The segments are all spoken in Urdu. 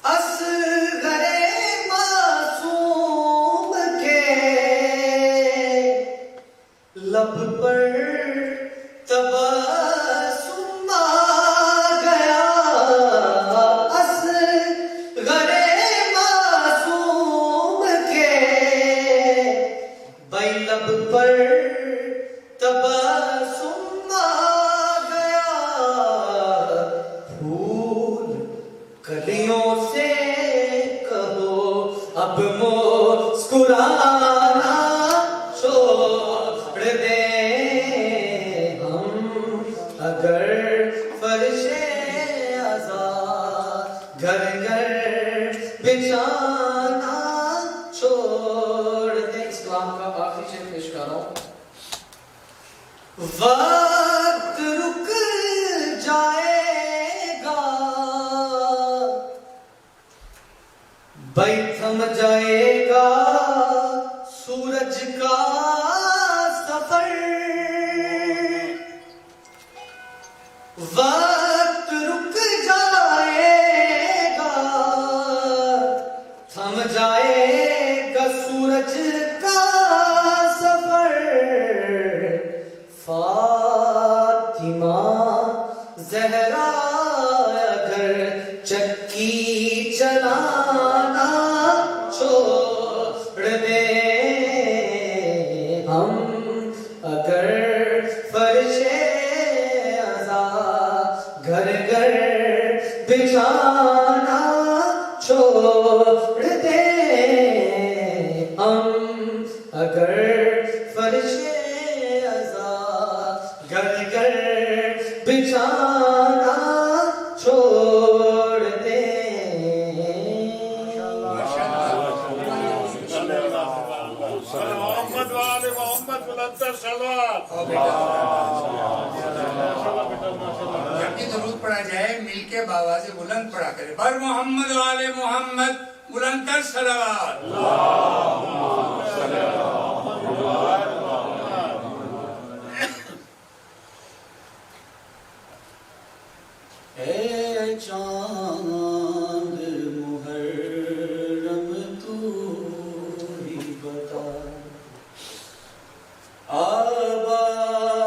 اصغر معصوم کے لب پر تبسم آ گیا، اصغر معصوم کے بھائی لب پر تبسم آ گیا، پھول کلیوں سے کہو اب مسکرانا چھوڑ دیں ہم، اگر فرش آزاد گھر گھر بچھانا چھوڑ دیں۔ اس کلام کا آخری شعر پیش کر رہا ہوں۔ وقت رک جائے گا، بھائی تھم جائے گا سورج کا سفر، وقت رک جائے گا، تھم جائے گا سورج کا سفر، فاطمہ زہرا اگر چکی چلانا چھوڑ دیں ہم، اگر فرش آزاد گھر گھر بچھانا چھوڑ دیں ہم، اگر فرش آزاد گھر گھر بچھانا چھوڑ دیں۔ محمد والے محمد بلندر صلوات۔ جب بھی درود پڑھا جائے مل کے بابا سے بلند پڑھا کرے، بر محمد والے محمد بلندر صلوات۔ اے چاند محرم تو ہی بتا، آباد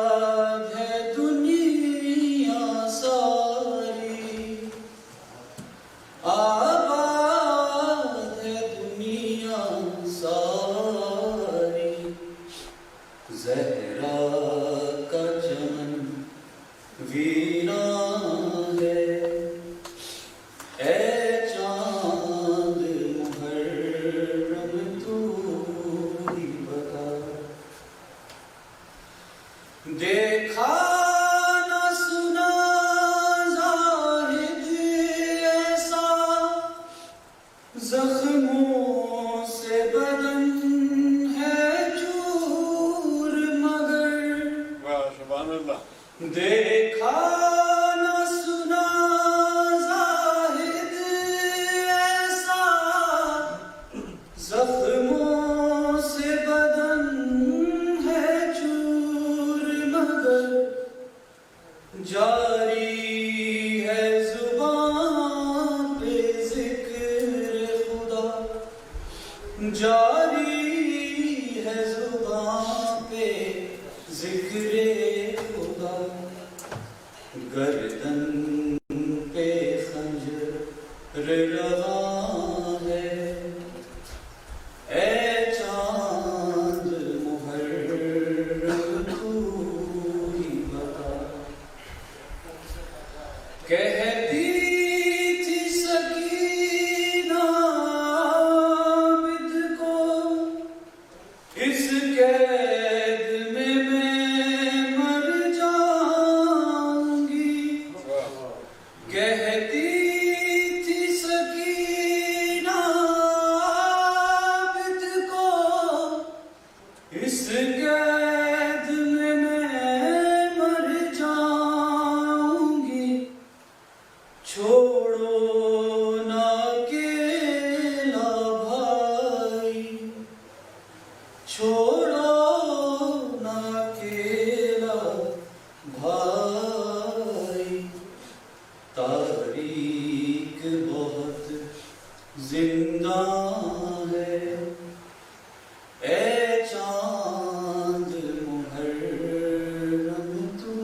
ہے دنیا ساری، آباد ہے دنیا ساری، زہرا کا چمن ویران ہے، اے چاند محرم تو ہی بتا، دیکھا نہ سنا زاہد ایسا، زخموں سے بدن ہے چور مگر، سبحان اللہ۔ دیکھا نہ سنا زاہد ایسا، زخموں سے بدن ہے چور مگر، جاری ہے زبان پہ ذکر خدا، جاری ہے زبان پہ ذکر خدا، گردن پہ خنجر رواں ہے، اے چاند محرم تو ہی بتا، کہتی تھی سکینہ عابد کو، اس قید میں مر جاؤں گی، کہتی تھی سکینہ بہت زندہ ہے اے چاند محرم تو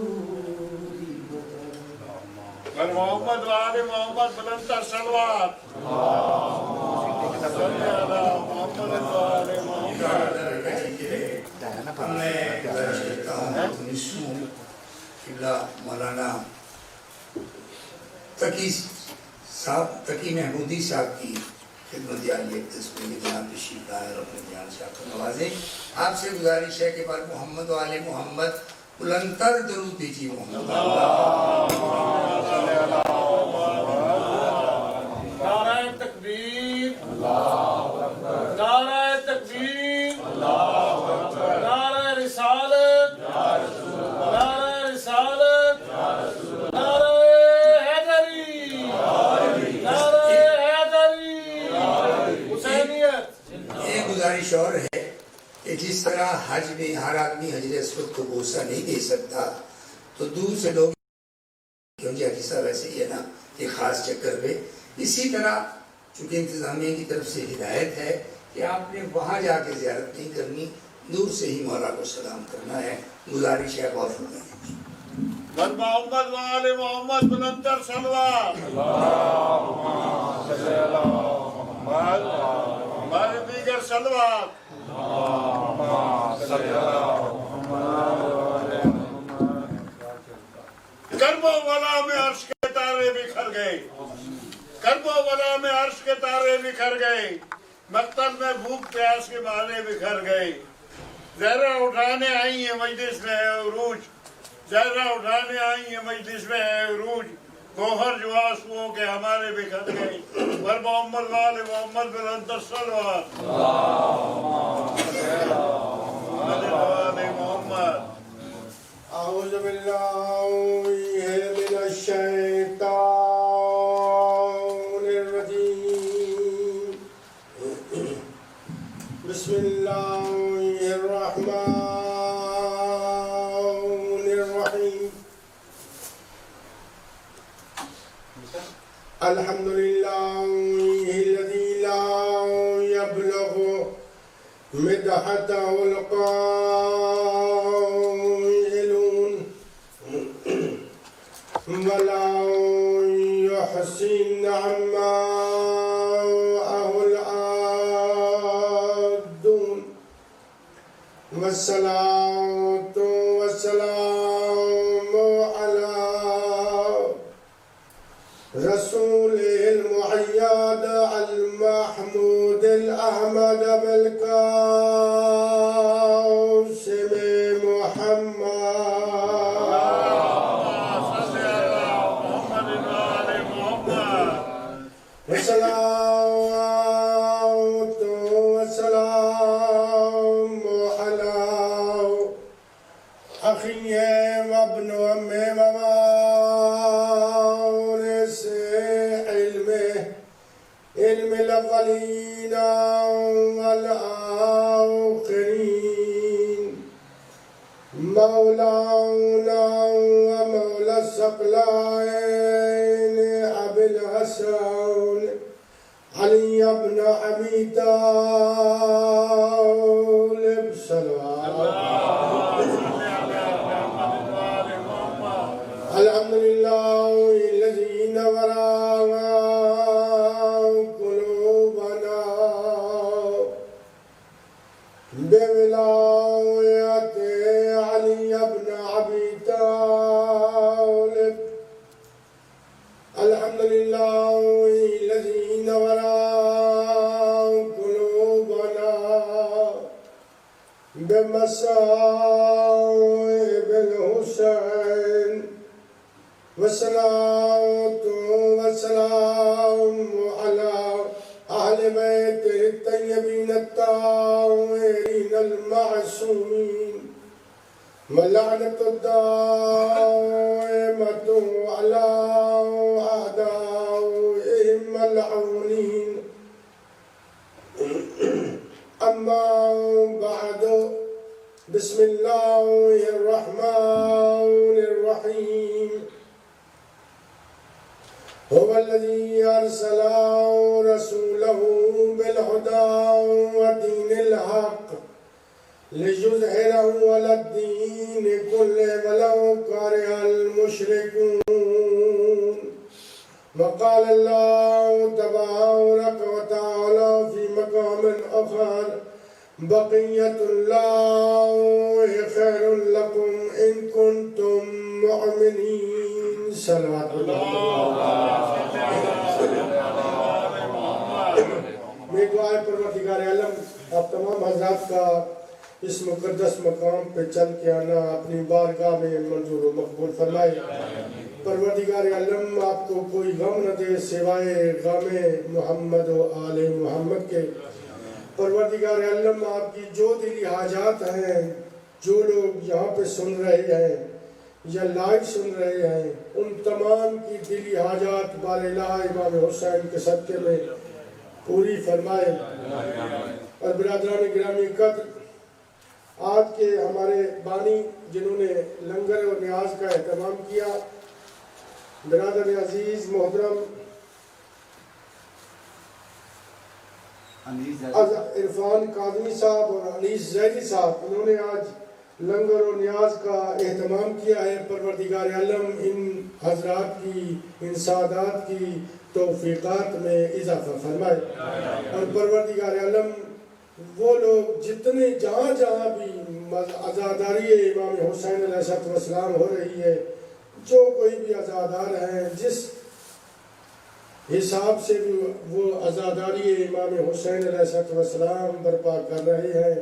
ہی بتا بر محمد و آل محمد بلندتر صلوات صلی علی محمد و آل محمد میں گزارش کرتا ہوں قبلہ مولانا تقی محمودی صاحب کی خدمت عالیہ تسبیح کے جناب تشریف لائے اور اپنے جان صاحب کو نوازیں. آپ سے گزارش ہے کہ بر محمد و آل محمد بلندتر درود دیجیے. محمد نعرہ تکبیر نعرہ تکبیر نعرہ رسالت نعرہ رسالت نعرہ حیدری نعرہ حیدری حسینیت. ایک گزارش اور ہے کہ جس طرح حج میں ہر آدمی حجر اسود کو بوسہ نہیں دے سکتا تو دور سے لوگ کیونکہ حجی صاحب ایسے ہی ہے نا کہ خاص چکر پہ اسی طرح چونکہ انتظامیہ کی طرف سے ہدایت ہے کہ آپ نے وہاں جا کے زیارت نہیں کرنی دور سے ہی مولا کو سلام کرنا ہے. گزارش ہے غور فرمائیں. بر محمد و آل محمد بلندتر صلوات بر دیگر صلوات. کرب و بلا میں عرش کے تارے بکھر گئے کرب و بلا میں عرش کے تارے بکھر گئے مقتل میں بھوک پیاس کے مارے بکھر گئے. زہرہ اٹھانے آئی ہیں مجلس میں ہے عروج زہرہ اٹھانے آئی ہیں مجلس میں ہے عروج گوہر جو آنسوؤں کے ہمارے بکھر گئے. بر محمد و آل محمد بلندتر صلوات محمد. اعوذ باللہ من الشیطان الرجیم بسم اللہ الرحمن الرحیم. الحمد للہ الذی لا یبلغ مدحت القائلون ولا يحسن عماءه العادون والصلاة والسلام على رسوله المعيد المحمود الأحمد بالقاسم والصلاة والسلام على أخي وابن أمي ووارث علم الأولين والآخرين مولانا ومولى الثقلين أبي الحسن علي بن أبي طالب صلوات. الحمد لله الذي نور قلوبنا بولاية علي بن أبي طالب. الحمد لله الذي نور قلوبنا بمصائب الحسين والصلاة والسلام على أهل بيته الطيبين الطاهرين المعصومين ولعنة الدائمة على أعدائهم ملعونين. أما بعد بسم الله الرحمن الرحيم. هو هو الذي أرسل رسوله بالهدى ودين الحق ليظهره على الدين كله ولو كره المشركون. وقال الله تبارك وتعالى في مقام آخر بقية الله خير لكم إن كنتم مؤمنين. صلوات اللہ. میں دعائے پروردگار عالم آپ تمام حضرات کا اس مقدس مقام پہ چل کے آنا اپنی بارگاہ میں منظور و مقبول فرمائے. پروردگار عالم آپ کو کوئی غم نہ دے سوائے غم محمد و آل محمد کے. پروردگار عالم آپ کی جو دلی حاجات ہیں، جو لوگ یہاں پہ سن رہے ہیں یا لائیو سن رہے ہیں، ان تمام کی دلی حاجات بار الہ امام حسین کے صدقے میں پوری فرمائے. اور برادران گرامی قدر، آج کے ہمارے بانی جنہوں نے لنگر اور نیاز کا اہتمام کیا، برادر عزیز محترم عرفان قادمی صاحب اور انیس زیدی صاحب، انہوں نے آج لنگر و نیاز کا اہتمام کیا ہے. پروردگار عالم ان حضرات کی، ان سعادات کی توفیقات میں اضافہ فرمائے. اور پروردگار عالم وہ لوگ جتنے جہاں جہاں بھی عزاداری امام حسین علیہ السلام ہو رہی ہے، جو کوئی بھی عزادار ہیں، جس حساب سے بھی وہ عزاداری امام حسین علیہ السلام برپا کر رہے ہیں،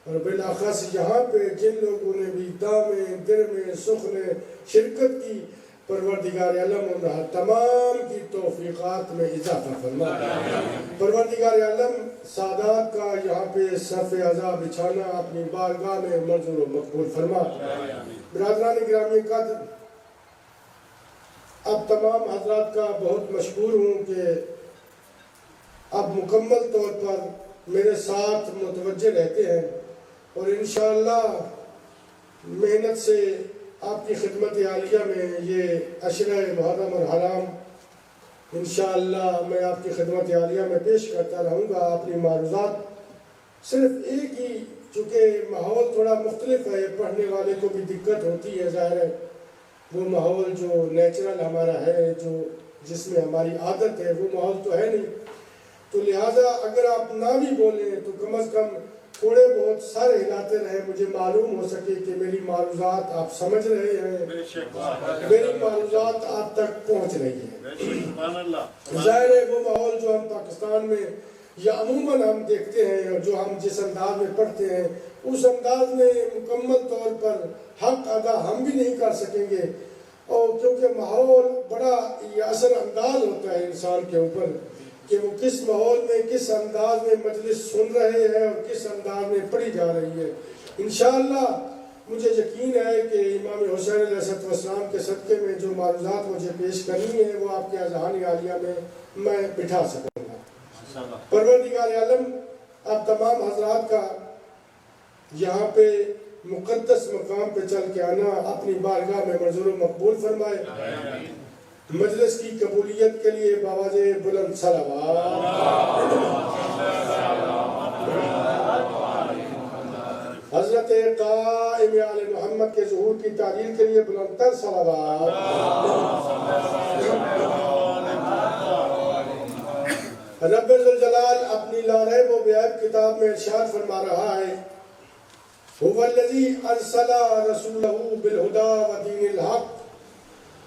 اور بالاخص یہاں پہ جن لوگوں نے بھی دام در میں سخ نے شرکت کی، پروردگار عالم ان تمام کی توفیقات میں اضافہ فرما. پروردگار عالم سادات کا یہاں پہ صف عزا بچھانا اپنی بارگاہ میں منظور و مقبول فرما. برادران گرامی قدر، اب تمام حضرات کا بہت مشکور ہوں کہ اب مکمل طور پر میرے ساتھ متوجہ رہتے ہیں، اور انشاءاللہ محنت سے آپ کی خدمت عالیہ میں یہ عشرہ محرم اور حرام انشاءاللہ میں آپ کی خدمت عالیہ میں پیش کرتا رہوں گا. اپنی معروضات صرف ایک ہی، چونکہ ماحول تھوڑا مختلف ہے، پڑھنے والے کو بھی دقت ہوتی ہے، ظاہر ہے وہ ماحول جو نیچرل ہمارا ہے، جو جس میں ہماری عادت ہے، وہ ماحول تو ہے نہیں. تو لہٰذا اگر آپ نہ بھی بولیں تو کم از کم تھوڑے بہت سر ہلاتے رہے، مجھے معلوم ہو سکے کہ میری معروضات آپ سمجھ رہے ہیں، میری معروضات آپ تک پہنچ رہی ہیں. ظاہر ہے وہ ماحول جو ہم پاکستان میں یا عموماً ہم دیکھتے ہیں، اور جو ہم جس انداز میں پڑھتے ہیں، اس انداز میں مکمل طور پر حق ادا ہم بھی نہیں کر سکیں گے. اور کیونکہ ماحول بڑا یہ اثر انداز ہوتا ہے انسان کے اوپر کہ وہ کس ماحول میں، کس انداز میں مجلس سن رہے ہیں اور کس انداز میں پڑھی جا رہی ہے. انشاءاللہ مجھے یقین ہے کہ امام حسین علیہ السلام کے صدقے میں جو معروضات مجھے پیش کرنی ہے وہ آپ کے اذہان عالیہ میں بٹھا سکوں گا. پروردگار عالم آپ تمام حضرات کا یہاں پہ مقدس مقام پہ چل کے آنا اپنی بارگاہ میں منظور و مقبول فرمائے. مجلس کی قبولیت کے لیے باواز بلند صلوات. حضرت قائم آل محمد کے ظہور کی تعلیل کے لیے بلند تر صلوات. رب ذوالجلال اپنی لا ریب و بے عیب کتاب میں ارشاد فرما رہا ہے، هو الذی ارسل رسولہ بالہدی ودین الحق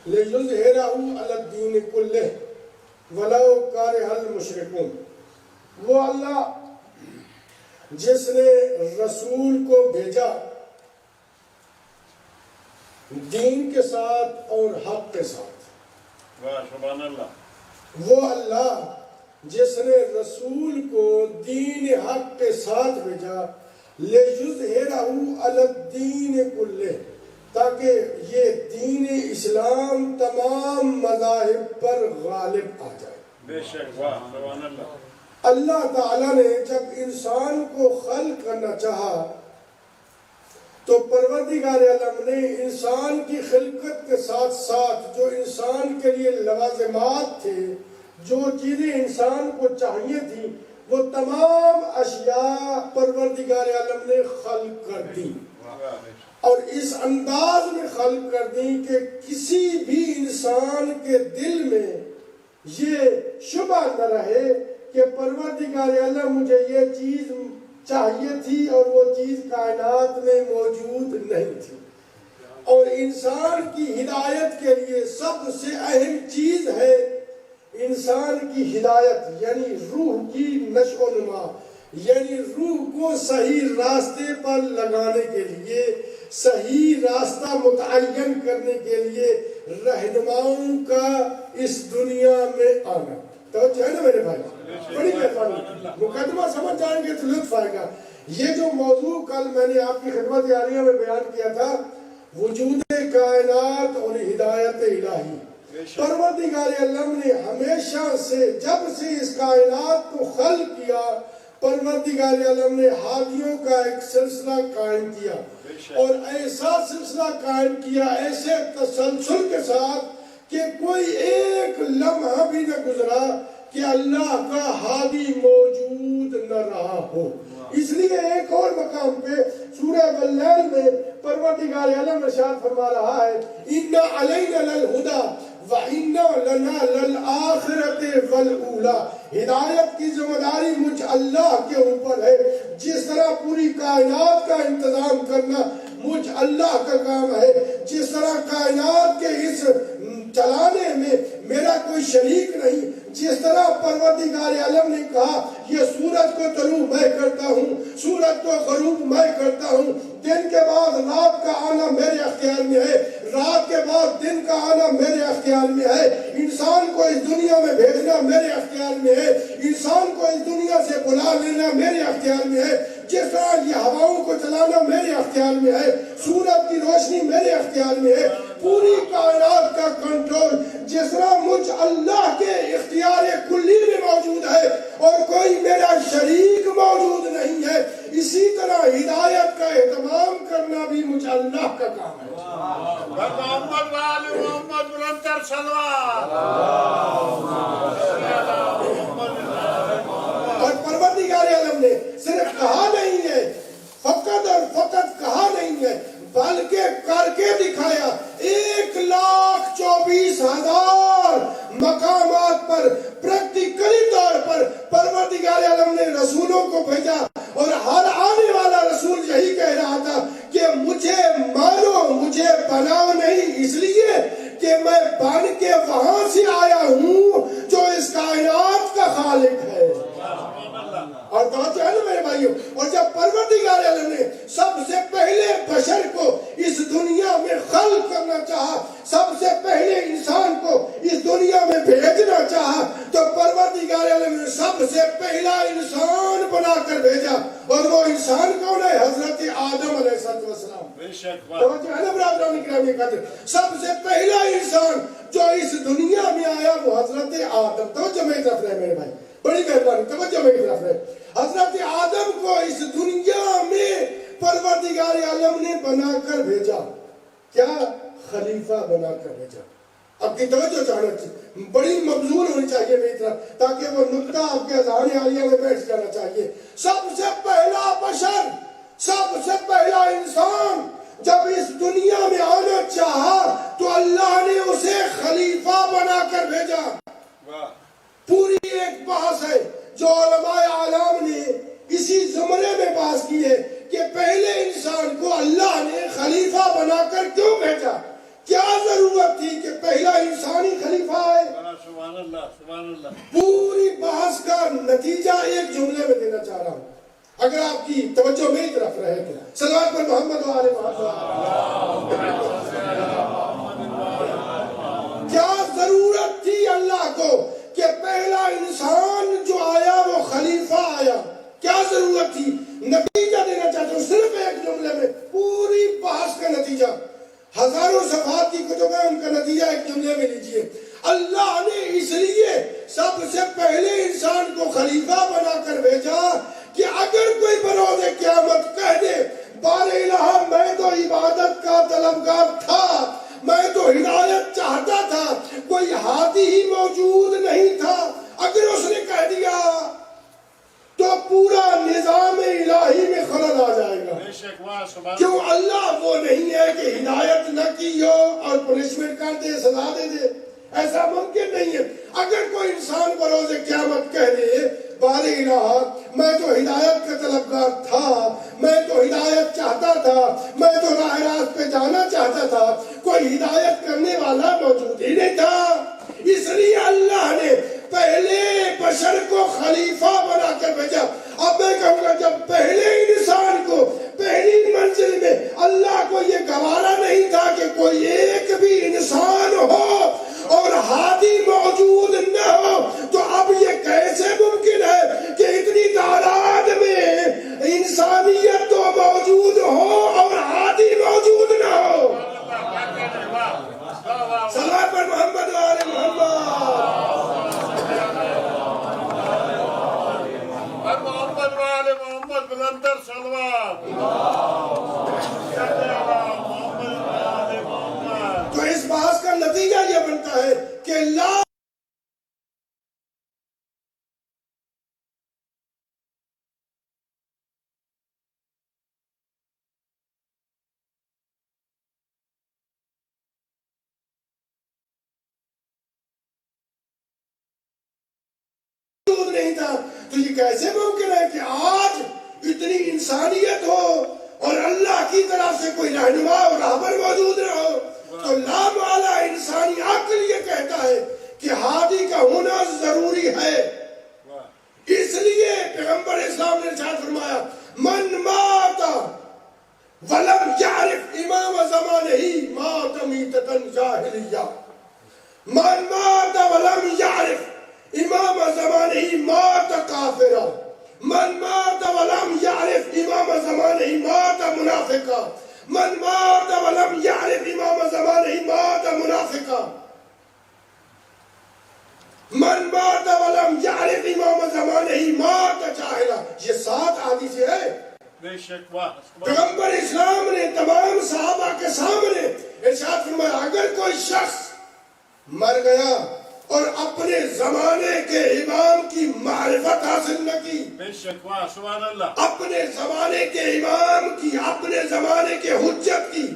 لِيُظْهِرَهُ عَلَى الدِّينِ كُلِّهِ وَلَوْ كَرِهَ الْمُشْرِكُونَ. وہ اللہ جس نے رسول کو بھیجا دین کے ساتھ اور حق کے ساتھ. سبحان اللہ. وہ اللہ جس نے رسول کو دین حق کے ساتھ بھیجا لِيُظْهِرَهُ عَلَى الدِّينِ كُلِّهِ، تاکہ یہ دین اسلام تمام مذاہب پر غالب آ جائے. بے شک. واہ سبحان اللہ. اللہ تعالیٰ نے جب انسان کو خلق کرنا چاہا تو پروردگار عالم نے انسان کی خلقت کے ساتھ ساتھ جو انسان کے لیے لوازمات تھے، جو چیزیں انسان کو چاہیے تھی، وہ تمام اشیاء پروردگار عالم نے خلق کر دی، اور اس انداز میں خلق کر دی کہ کسی بھی انسان کے دل میں یہ شبہ نہ رہے کہ پروردگار عالم مجھے یہ چیز چاہیے تھی اور وہ چیز کائنات میں موجود نہیں تھی۔ اور انسان کی ہدایت کے لیے سب سے اہم چیز ہے انسان کی ہدایت، یعنی روح کی نشو و نما، یعنی روح کو صحیح راستے پر لگانے کے لیے، صحیح راستہ متعین کرنے کے لیے رہنماؤں کا اس دنیا میں آنا۔ توجہ ہے نا میرے بھائی؟ بڑی مہربانی، مقدمہ سمجھ جائیں گے تو لطف آئے گا۔ یہ جو موضوع کل میں نے آپ کی خدمت عالیہ میں بیان کیا تھا، وجود کائنات اور ہدایت الہی، پروردگار عالم نے ہمیشہ سے، جب سے اس کائنات کو خلق کیا، پروردگار عالم نے ہادیوں کا ایک سلسلہ قائم کیا، اور ایسا سلسلہ قائم کیا ایسے تسلسل کے ساتھ کہ کوئی ایک لمحہ بھی نہ گزرا کہ اللہ کا ہادی موجود نہ رہا ہو۔ اس لیے ایک اور مقام پہ سورہ واللیل میں پروردگار عالم ارشاد فرما رہا ہے، اِنَّ عَلَيْنَا لَلْهُدَى وَإِنَّ لَنَا لَلْآخِرَةِ وَالْأُولَى۔ ہدایت کی ذمہ داری مجھ اللہ کے اوپر ہے، جس طرح پوری کائنات کا انتظام کرنا مجھ اللہ کا کام ہے، جس طرح کائنات کے اس چلانے میں میرا کوئی شریک نہیں، جس طرح پروردگار عالم نے کہا یہ سورج کو طلوع میں کرتا ہوں، سورج کو غروب میں کرتا ہوں، دن کے بعد رات کا آنا میرے اختیار میں ہے، رات کے بعد دن کا آنا میرے اختیار میں ہے، انسان کو اس دنیا میں بھیجنا میرے اختیار میں ہے، انسان کو اس دنیا سے بلا لینا میرے اختیار میں ہے، جس طرح یہ ہواؤں کو چلانا میرے اختیار میں ہے، سورج کی روشنی میرے اختیار میں ہے، پوری کائنات کا کنٹرول جس طرح مجھ اللہ کے اختیار کلی میں موجود ہے اور کوئی میرا شریک موجود نہیں ہے، اسی طرح ہدایت کا اہتمام کرنا بھی مجھ اللہ کا کام ہے۔ محمد وآل محمد بلندر صلوات۔ اور پروردگار عالم نے صرف کہا نہیں ہے، فقط اور فقط کہا نہیں ہے، بلکہ کر کے دکھایا۔ 1,24,000 مقامات پر پریکٹیکلی طور پر پروردگار عالم نے رسولوں کو بھیجا، اور ہر آنے والا رسول یہی کہہ رہا تھا کہ مجھے مانو، مجھے بناؤ نہیں، اس لیے کہ میں بن کے وہاں سے آیا ہوں جو اس کائنات کا خالق ہے۔ اور توجہ ہے نا میرے بھائیوں، اور جب پروردگار عالم نے سب سے پہلے بشر کو اس دنیا میں خلق کرنا چاہا، سب سے پہلے انسان کو اس دنیا میں بھیجنا چاہا، تو پروردگار عالم نے سب سے پہلا انسان بنا کر بھیجا، اور وہ انسان کون ہے؟ حضرت آدم علیہ السلام۔ توجہ ہے نا برادران گرامی قدر، سب سے پہلا انسان جو اس دنیا میں آیا وہ حضرت آدم۔ توجہ میری طرف رہے میرے بھائی، بڑی مہربانی، توجہ میری طرف رہے۔ حضرت آدم کو اس دنیا میں پروردگار عالم نے بنا کر بھیجا، کیا؟ خلیفہ بنا کر بھیجا۔ اب کی توجہ چاہنا چاہیے، بڑی مبذول ہونی چاہیے میری طرف، تاکہ وہ نقطہ آپ کے اذہان عالیہ میں بیٹھ جانا چاہیے۔ سب سے پہلا بشر، سب سے پہلا انسان جب اس دنیا میں آنا چاہا تو اللہ نے اسے خلیفہ بنا کر بھیجا۔ پوری ایک بحث ہے جو علماء اعلام نے اسی زمرے میں بحث کی ہے کہ پہلے انسان کو اللہ نے خلیفہ بنا کر کیوں بھیجا، کیا ضرورت تھی کہ پہلا انسان ہی خلیفہ ہے؟ سبحان اللہ، سبحان اللہ۔ پوری بحث کا نتیجہ ایک جملے میں دینا چاہ رہا ہوں، اگر آپ کی توجہ میری طرف رہے تو۔ صلوات پر محمد و آل محمد۔ کیا ضرورت تھی اللہ کو کہ پہلا انسان جو آیا وہ خلیفہ آیا؟ کیا ضرورت تھی؟ نتیجہ دینا چاہتا ہوں صرف ایک جملے میں، پوری بحث کا نتیجہ، ہزاروں صفحات کی کتب ہے، ان کا نتیجہ ایک جملے میں لیجئے۔ اللہ نے اس لیے سب سے پہلے انسان کو خلیفہ بنا کر بھیجا کہ اگر کوئی بروز قیامت کہہ دے بار الہ میں تو دیا تو پورا نظام الہی میں خلل آ جائے گا. بے شک واہ سبحان کیوں اللہ وہ نہیں ہے کہ ہدایت نہ کی ہو اور پنشمنٹ کر دے سزا دے دے. ایسا ممکن نہیں ہے. اگر کوئی انسان بروز قیامت کہہ دے بار الہ میں تو ہدایت کا طلبگار تھا, میں تو ہدایت چاہتا تھا, میں تو راہ راست پہ جانا چاہتا تھا, کوئی ہدایت کرنے والا موجود ہی نہیں تھا. اس لیے اللہ نے پہلے بشر کو خلیفہ بنا کر بھیجا. اب میں کہوں گا جب پہلے انسان کو پہلی منزل میں اللہ کو یہ گوارا نہیں تھا کہ کوئی ایک بھی انسان ہو اور ہادی موجود نہ ہو, تو اب یہ کیسے ممکن ہے کہ اتنی تعداد میں انسانیت تو موجود ہو اور ہادی موجود نہ ہو. صلوات پر محمد و آل محمد. محمد وآل محمد بلندر صلوات. تو اس بحث کا نتیجہ یہ بنتا ہے کہ لا نہیں تھا. تو یہ کیسے ممکن ہے کہ آج اتنی انسانیت ہو اور اللہ کی طرف سے کوئی رہنما اور رہبر موجود نہ ہو. تو لامحالہ انسانی عقل یہ کہتا ہے کہ ہادی کا ہونا ضروری ہے. اس لیے پیغمبر اسلام نے ارشاد فرمایا من مات ولم یعرف امام زمانہ مات میتۃ جاہلیہ. من مات ولم یعرف امام زمانہ مات کافرا. من مات ولم یعرف امام زمانہ مات منافقا. من مات ولم یعرف امام زمانہ مات منافقا. من مات ولم یعرف امام زمانہ مات جاہلا. یہ 7 حدیث ہے. بے شک واہ پیغمبر اسلام نے تمام صحابہ کے سامنے ارشاد فرمایا اگر کوئی شخص مر گیا اور اپنے زمانے کے امام کی معرفت حاصل نہ کی, بے شک واہ سبحان اللہ, اپنے زمانے کے امام کی, اپنے زمانے کے حجت کی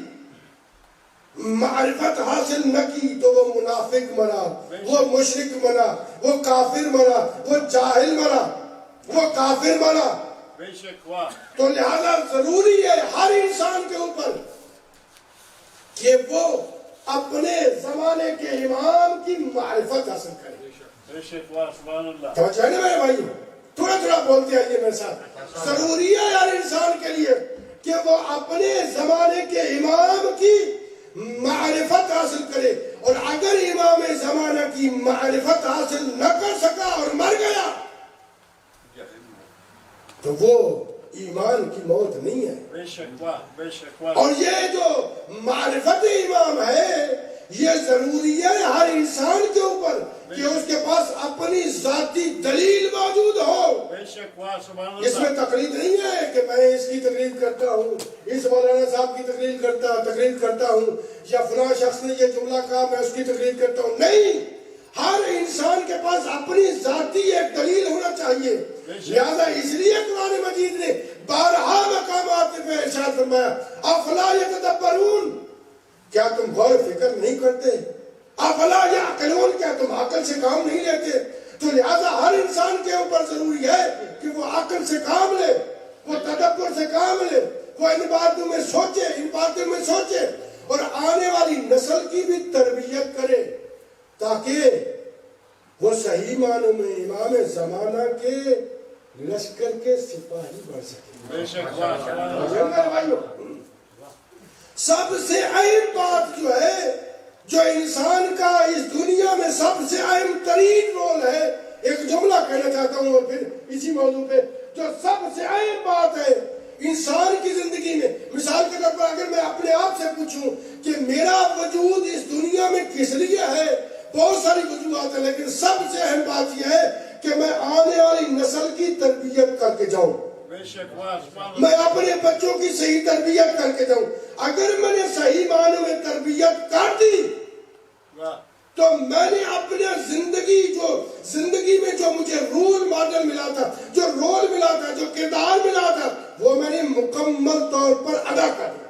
معرفت حاصل نہ کی, تو وہ منافق مرا, وہ مشرک مرا, وہ کافر مرا, وہ جاہل مرا, وہ کافر مرا. بے شک واہ. تو لہذا ضروری ہے ہر انسان کے اوپر کہ وہ اپنے زمانے کے امام کی معرفت حاصل کرے. بے شک واہ سبحان اللہ. توجہ ہے نا میرے بھائی, تھوڑا تھوڑا بولتے آئیے میرے ساتھ. ضروری ہے ہر انسان کے لیے کہ وہ اپنے زمانے کے امام کی معرفت حاصل کرے, اور اگر امام زمانہ کی معرفت حاصل نہ کر سکا اور مر گیا تو وہ ایمان کی موت نہیں ہے. بے شک واہ بے شک واہ. اور یہ جو معرفت امام ہے یہ ضروری ہے ہر انسان کے اوپر کہ اس کے پاس اپنی ذاتی دلیل موجود ہو. بے شک واہ سبحان اللہ. اس میں تقلید نہیں ہے کہ میں اس کی تقلید کرتا ہوں, اس مولانا صاحب کی تقلید کرتا ہوں, یا فلاں شخص نے یہ جملہ کہا میں اس کی تقلید کرتا ہوں. نہیں, ہر انسان کے پاس اپنی ذاتی ایک دلیل ہونا چاہیے. لہذا اس لیے قرآن مجید نے بارہا مقامات پہ ارشاد فرمایا افلا یتدبرون, کیا تم غور و فکر نہیں کرتے؟ افلا یعقلون, کیا تم عقل سے کام نہیں لیتے؟ تو لہذا ہر انسان کے اوپر ضروری ہے کہ وہ عقل سے کام لے, وہ تدبر سے کام لے, وہ ان باتوں میں سوچے اور آنے والی نسل کی بھی تربیت کرے تاکہ وہ صحیح معنوں میں امام زمانہ کے لشکر کے سپاہی بن سکے. بے شک واہ سبحان اللہ. سب سے اہم بات جو ہے, جو انسان کا اس دنیا میں سب سے اہم ترین رول ہے, ایک جملہ کہنا چاہتا ہوں اور پھر اسی موضوع پہ, جو سب سے اہم بات ہے انسان کی زندگی میں. مثال کے طور پر اگر میں اپنے آپ سے پوچھوں کہ میرا وجود اس دنیا میں کس لیے ہے, بہت ساری وجوہات ہیں, لیکن سب سے اہم بات یہ ہے کہ میں آنے والی نسل کی تربیت کر کے جاؤں. بے شک واہ سبحان اللہ. میں اپنے بچوں کی صحیح تربیت کر کے جاؤں. اگر میں نے صحیح معنوں میں تربیت کر دی تو میں نے اپنے زندگی میں جو مجھے رول پوزیشن ملا تھا، جو رول ملا تھا، جو کردار ملا تھا، وہ میں نے مکمل طور پر ادا کر دیا.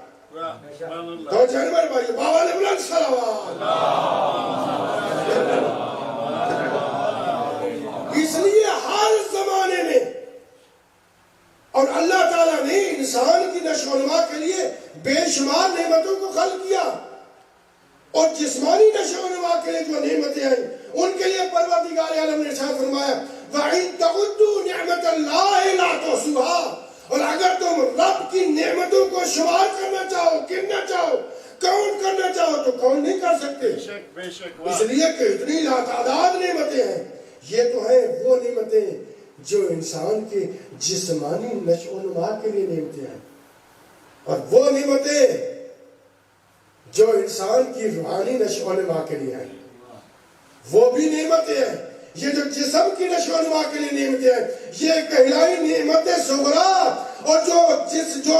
تو جانور بھائی بابا نے بلند صلوات. اس لیے ہر زمانے میں اور اللہ تعالیٰ نے انسان کی نشو و نما کے لیے بے شمار نعمتوں کو خلق کیا، اور جسمانی نشو و نما کے لیے جو نعمتیں ہیں ان کے لیے پروردگار عالم نے ارشاد فرمایا وَإِن تَعُدُّوا نِعْمَةَ اللَّهِ لَا تُحْصُوهَا، اور اگر تم رب کی نعمتوں کو شمار کرنا چاہو، گننا چاہو، کاؤنٹ کرنا چاہو تو کاؤنٹ نہیں کر سکتے. اس لیے کہ اتنی لاتعداد نعمتیں ہیں. یہ تو ہیں وہ نعمتیں جو انسان کے جسمانی نشو و نما کے لیے نعمتیں ہیں، اور وہ نعمتیں جو انسان کی روحانی نشو و نما کے لیے ہیں وہ بھی نعمتیں ہیں. یہ جو جسم کی نشو و نما کے لیے نعمتیں ہیں یہ کہلائی نعمت صغرا، اور جو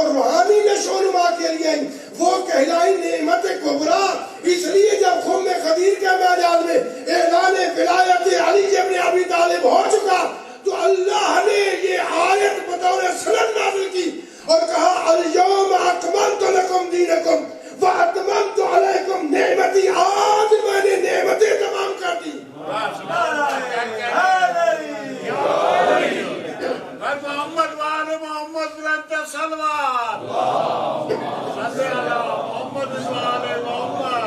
روحانی نشو و نما کے لیے ہیں وہ کہلائی نعمت کبرا. اس لیے جب خم خدیر کے میدان میں اعلان ولایت علی ابن ابی طالب ہو چکا تو اللہ نے یہ آیت بطور سند نازل کی اور کہا الیوم اکملت لکم دینکم واتممت علیکم نعمتی، آج میں نے نعمتیں تمام کر دی. محمد وآل محمد بلند صلوات.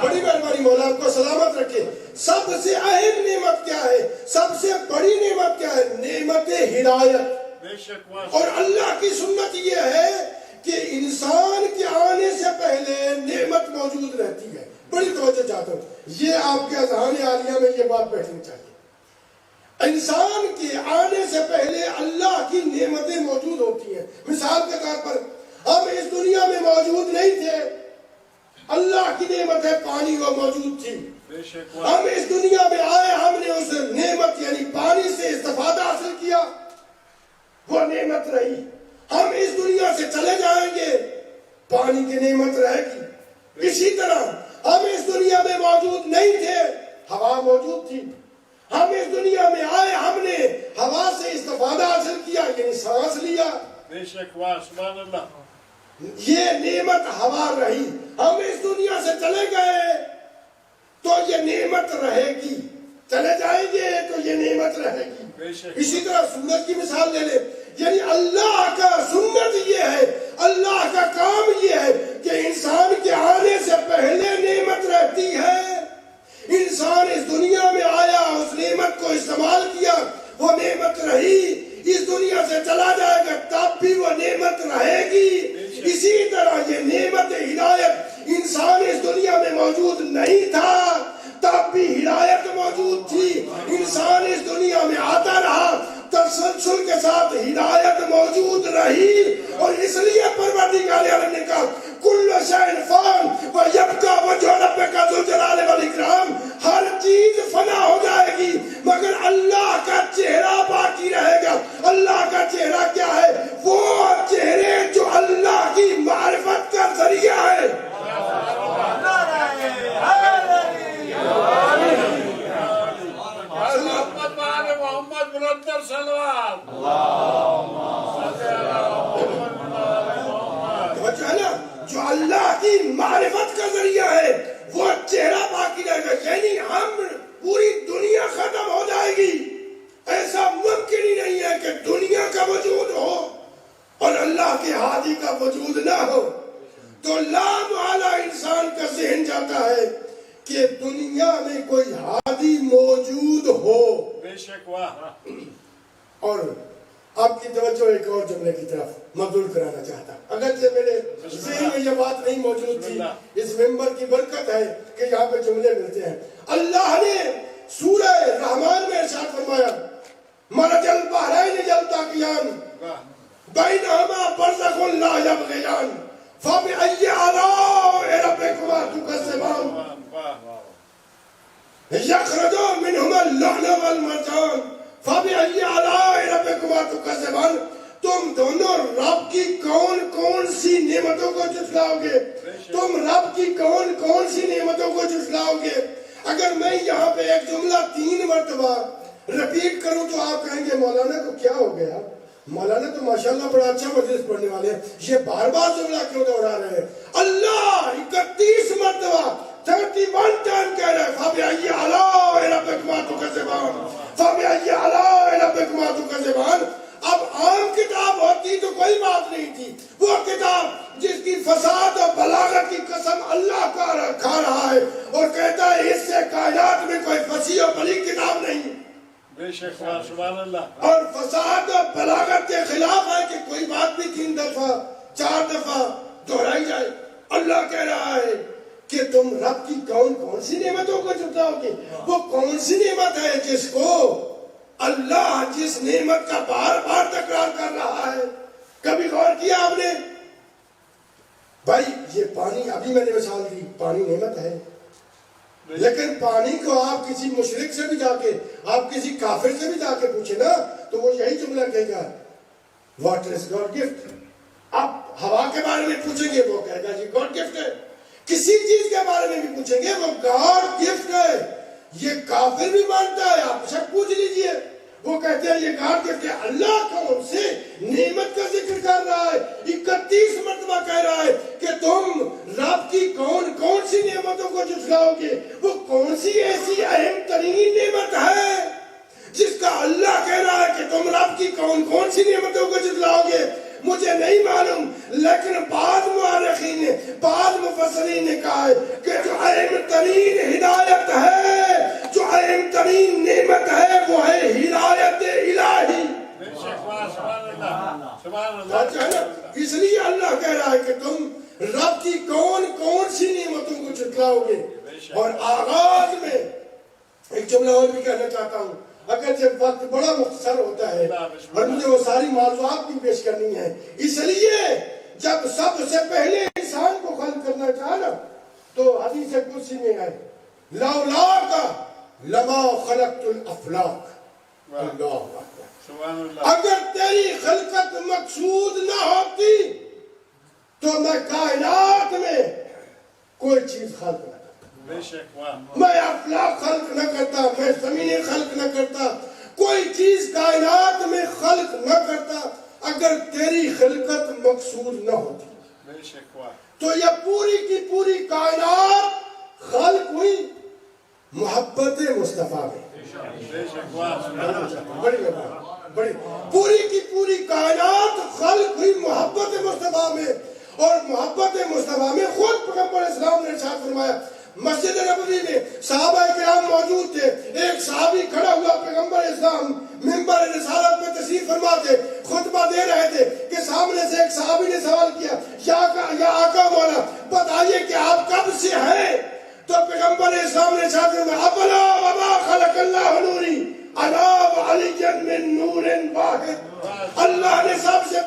بڑی مہربانی مولا آپ کو سلامت رکھے. سب سے اہم نعمت کیا ہے؟ سب سے بڑی نعمت کیا ہے؟ نعمت ہدایت. اور اللہ کی سنت یہ ہے کہ انسان کے آنے سے پہلے نعمت موجود رہتی ہے. بڑی توجہ چاہتا ہوں، یہ آپ کے اذہان عالیہ میں یہ بات بیٹھنی چاہیے. انسان کے آنے سے پہلے اللہ کی نعمتیں موجود ہوتی ہیں. مثال کے طور پر ہم اس دنیا میں موجود نہیں تھے، اللہ کی نعمت ہے پانی وہ موجود تھی. ہم اس دنیا میں آئے، ہم نے اس نعمت یعنی پانی سے استفادہ حاصل کیا، وہ نعمت رہی. ہم اس دنیا سے چلے جائیں گے، پانی کی نعمت رہے گی. اسی طرح ہم اس دنیا میں موجود نہیں تھے، ہوا موجود تھی. ہم اس دنیا میں آئے، ہم نے ہوا سے استفادہ حاصل کیا یعنی سانس لیا. سبحان اللہ. یہ نعمت ہوا رہی. ہم اس دنیا سے چلے گئے تو یہ نعمت رہے گی، چلے جائیں گے تو یہ نعمت رہے گی. اسی طرح سورج کی مثال لے لیں. یعنی اللہ کا سنت یہ ہے، اللہ کا کام یہ ہے کہ انسان کے آنے سے پہلے نعمت رہتی ہے. انسان اس دنیا میں آیا، اس نعمت کو استعمال کیا، وہ نعمت رہی. اس دنیا سے چلا جائے گا تب بھی وہ نعمت رہے گی. اسی طرح یہ نعمت ہدایت، انسان اس دنیا میں موجود نہیں تھا تب بھی ہدایت موجود تھی. انسان اس دنیا میں آتا رہا، تسلسل کے ساتھ ہدایت موجود رہی. اور اس لیے پروردگار عالم نے کہا کل شیء فان ویبقی وجہ ربک ذو الجلال والاکرام. ہر چیز فنا ہو جائے گی مگر اللہ کا چہرہ باقی رہے گا. اللہ کا چہرہ کیا ہے؟ وہ چہرے جو اللہ کی معرفت کا ذریعہ ہے. محمد وآل محمد بلند صلوات. جو اللہ کی معرفت کا ذریعہ ہے وہ چہرہ باقی رہے گا. یعنی ہم پوری دنیا ختم ہو جائے گی، ایسا ممکن ہی نہیں ہے کہ دنیا کا وجود ہو اور اللہ کے ہادی کا وجود نہ ہو. تو لا محالہ انسان کا ذہن جاتا ہے کہ دنیا میں کوئی ہادی موجود ہو. بے شک. واہ. اور آپ کی توجہ ایک اور جملے کی طرف مبذول کرانا چاہتا. اگرچہ میرے ذہن میں یہ بات نہیں موجود تھی، اس ممبر کی برکت ہے کہ یہاں پہ جملے ملتے ہیں. اللہ نے سورہ رحمان میں ارشاد فرمایا مرج البحرین یلتقیان بینہما برزخ لا یبغیان فبأی آلاء ربکما تکذبان یخرج منہما اللؤلؤ والمرجان فبأی آلاء ربکما تکذبان. تم دونوں رب کی کون کون سی نعمتوں کو جھٹلاؤ گے؟ تم رب کی کون کون سی نعمتوں کو جھٹلاؤ گے؟ اگر میں یہاں پہ ایک جملہ 3 مرتبہ رپیٹ کروں تو آپ کہیں گے مولانا کو کیا ہو گیا؟ مولانا تو ماشاءاللہ بڑا اچھا مجلس پڑھنے والے ہیں، یہ بار بار جملہ کیوں دہرا رہے ہیں؟ اللہ 31 مرتبہ 31 ٹائم کہہ رہے ہیں فَبِأَيِّ آلَاءِ رَبِّكُمَا تُكَذِّبَانِ فَبِأَيِّ آلَاءِ رَبِّكُمَا تُكَذِّبَانِ۔ اب عام کتاب ہوتی تو کوئی بات نہیں تھی، وہ کتاب جس کی فساد اور بلاغت کی قسم اللہ کا کھا رہا ہے اور کہتا ہے اس سے کائنات میں کوئی فصیح اور بلیغ کتاب نہیں، بے شک سبحان اللہ، اور فساد اور بلاغت کے خلاف ہے کہ کوئی بات بھی 3 دفعہ 4 دفعہ دہرائی جائے۔ اللہ کہہ رہا ہے کہ تم رب کی کون سی نعمتوں کو جھٹلاؤ گے؟ وہ کون سی نعمت ہے جس کو اللہ جس نعمت کا بار بار تکرار کر رہا ہے؟ کبھی غور کیا آپ نے؟ بھائی یہ پانی، ابھی میں نے مثال دی، پانی نعمت ہے، لیکن پانی کو آپ کسی مشرک سے بھی جا کے، آپ کسی کافر سے بھی جا کے پوچھیں نا تو وہ یہی جملہ کہے گا واٹر از گاڈ گفٹ۔ آپ ہوا کے بارے میں پوچھیں گے وہ کہے گا جی گاڈ گفٹ ہے، کسی چیز کے بارے میں بھی پوچھیں گے وہ گاڈ گفٹ ہے۔ یہ کافر بھی مانتا ہے، آپ شک پوچھ لیجئے، وہ کہتے ہیں یہ گاڈ گفٹ ہے۔ اللہ کون سے نعمت کا ذکر کر رہا ہے، 31 مرتبہ کہہ رہا ہے کہ تم رب کی کون سی نعمتوں کو جھٹلاؤ گے؟ وہ کون سی ایسی اہم ترین نعمت ہے جس کا اللہ کہہ رہا ہے کہ تم رب کی کون سی نعمتوں کو جھٹلاؤ گے؟ مجھے نہیں معلوم، لیکن بعض مؤرخین نے، بعض مفسرین نے کہا ہے کہ جو اہم ترین ہدایت ہے، جو اہم ترین نعمت ہے وہ ہے ہدایت الہی۔ بے شک سبحان اللہ، سبحان اللہ۔ اس لیے اللہ کہہ رہا ہے کہ تم رب کی کون سی نعمتوں کو جھٹلاؤ گے۔ اور آغاز میں ایک جملہ اور بھی کہنا چاہتا ہوں، اگر جب وقت بڑا مختصر ہوتا ہے اور مجھے وہ ساری موضوعات بھی پیش کرنی ہے، اس لیے جب سب سے پہلے انسان کو خلق کرنا چاہا تو حدیث قدسی میں ہے لولاک لما خلقت الافلاک۔ اللہ اکبر، سبحان اللہ۔ اگر تیری خلقت مقصود نہ ہوتی تو میں کائنات میں کوئی چیز خلق نہ کرتا، بے شک واہ، میں افلاک خلق نہ کرتا، میں زمینیں خلق نہ کرتا، کوئی چیز کائنات میں خلق نہ کرتا اگر تیری خلقت مقصود نہ ہوتی۔ بے شک واہ، تو یہ پوری کی پوری کائنات خلق ہوئی محبت مصطفیٰ میں۔ بے شک واہ، بڑی پوری کی پوری کائنات خلق ہوئی محبت مصطفیٰ میں، اور محبت مصطفیٰ میں خود پیغمبر اسلام نے ارشاد فرمایا، مسجد نبوی میں صحابہ کرام موجود تھے، ایک صحابی کھڑا ہوا، پیغمبر اسلام منبر رسالت میں تشریف فرما تھے، خطبہ دے رہے تھے کہ سامنے سے ایک صحابی نے سوال کیا، یا آقا مولا بتائیے کہ آپ کب سے ہیں؟ تو پیغمبر اسلام نے ارشاد فرمایا افلا وما خلق اللہ نوری الا وعلی من نور واحد۔ اللہ نے سب سے